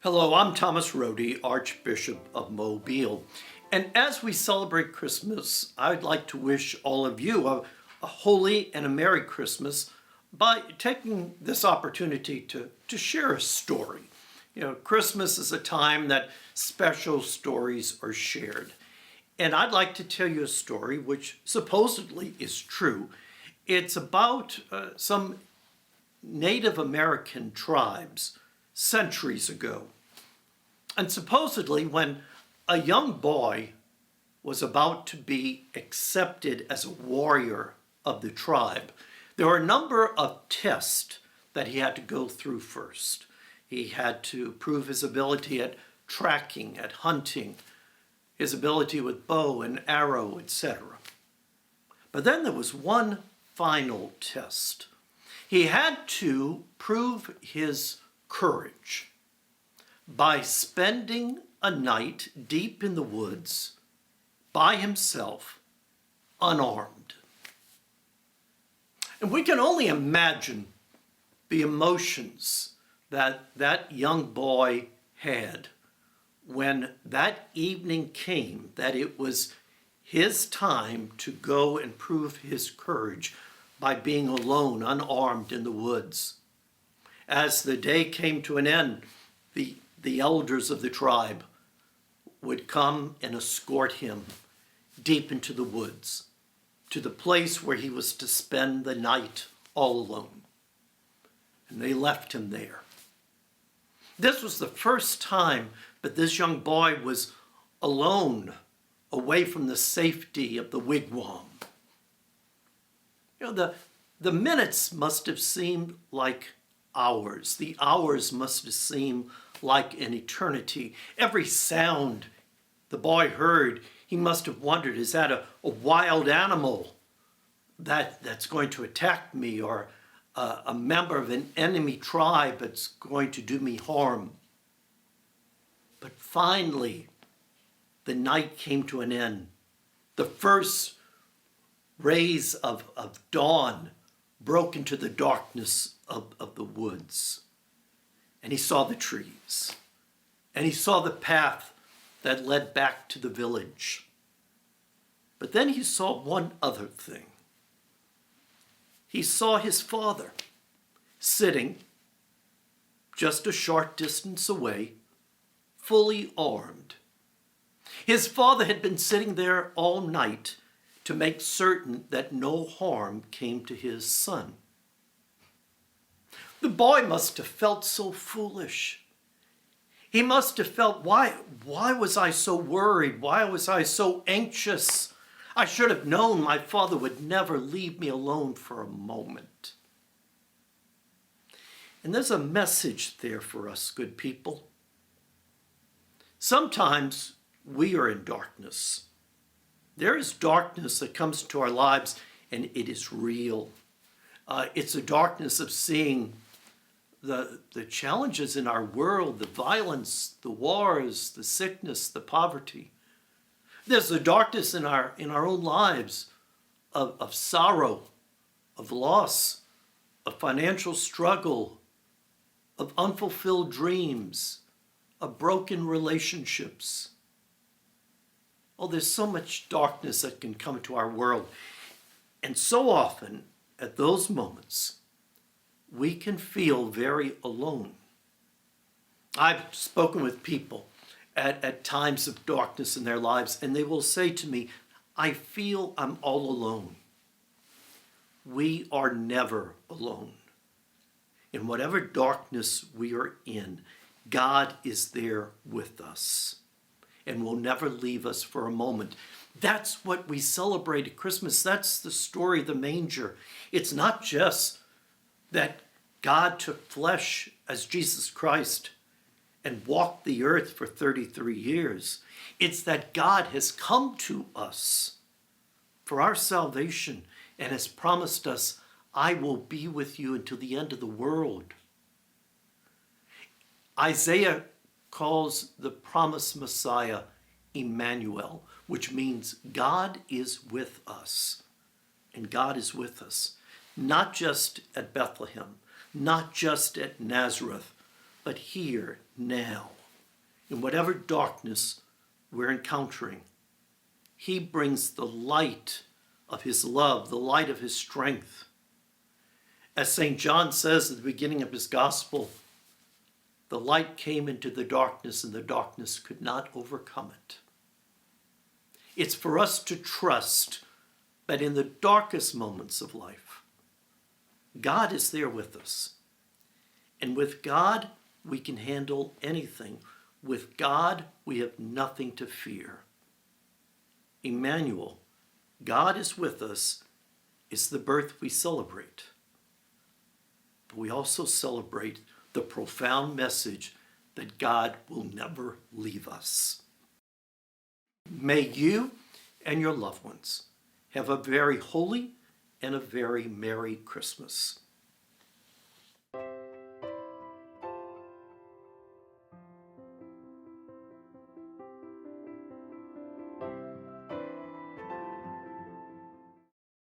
Hello, I'm Thomas Rodi, Archbishop of Mobile. And as we celebrate Christmas, I'd like to wish all of you a holy and a Merry Christmas by taking this opportunity to share a story. Christmas is a time that special stories are shared. And I'd like to tell you a story which supposedly is true. It's about some Native American tribes centuries ago. And supposedly, when a young boy was about to be accepted as a warrior of the tribe, there were a number of tests that he had to go through first. He had to prove his ability at tracking, at hunting, his ability with bow and arrow, etc. But then there was one final test. He had to prove his courage by spending a night deep in the woods by himself, unarmed. And we can only imagine the emotions that that young boy had when that evening came, that it was his time to go and prove his courage by being alone, unarmed in the woods. As the day came to an end, the elders of the tribe would come and escort him deep into the woods to the place where he was to spend the night all alone. And they left him there. This was the first time that this young boy was alone, away from the safety of the wigwam. The minutes must have seemed like hours. The hours must have seemed like an eternity. Every sound the boy heard, he must have wondered, is that a wild animal that's going to attack me, or a member of an enemy tribe that's going to do me harm? But finally, the night came to an end. The first rays of dawn broke into the darkness of the woods. And he saw the trees. And he saw the path that led back to the village. But then he saw one other thing. He saw his father sitting just a short distance away, fully armed. His father had been sitting there all night to make certain that no harm came to his son. The boy must have felt so foolish. He must have felt, why was I so worried? Why was I so anxious? I should have known my father would never leave me alone for a moment. And there's a message there for us, good people. Sometimes we are in darkness. There is darkness that comes to our lives, and it is real. It's a darkness of seeing the challenges in our world, the violence, the wars, the sickness, the poverty. There's the darkness in our own lives of sorrow, of loss, of financial struggle, of unfulfilled dreams, of broken relationships. Oh, there's so much darkness that can come to our world. And so often, at those moments, we can feel very alone. I've spoken with people at times of darkness in their lives, and they will say to me, I feel I'm all alone. We are never alone. In whatever darkness we are in, God is there with us and will never leave us for a moment. That's what we celebrate at Christmas. That's the story of the manger. It's not just that God took flesh as Jesus Christ and walked the earth for 33 years. It's that God has come to us for our salvation and has promised us, I will be with you until the end of the world. Isaiah calls the promised Messiah Emmanuel, which means God is with us. And God is with us, not just at Bethlehem, not just at Nazareth, but here, now, in whatever darkness we're encountering, he brings the light of his love, the light of his strength. As St. John says at the beginning of his gospel, the light came into the darkness and the darkness could not overcome it. It's for us to trust that in the darkest moments of life, God is there with us. And with God, we can handle anything. With God, we have nothing to fear. Emmanuel, God is with us, is the birth we celebrate. But we also celebrate the profound message that God will never leave us. May you and your loved ones have a very holy and a very Merry Christmas.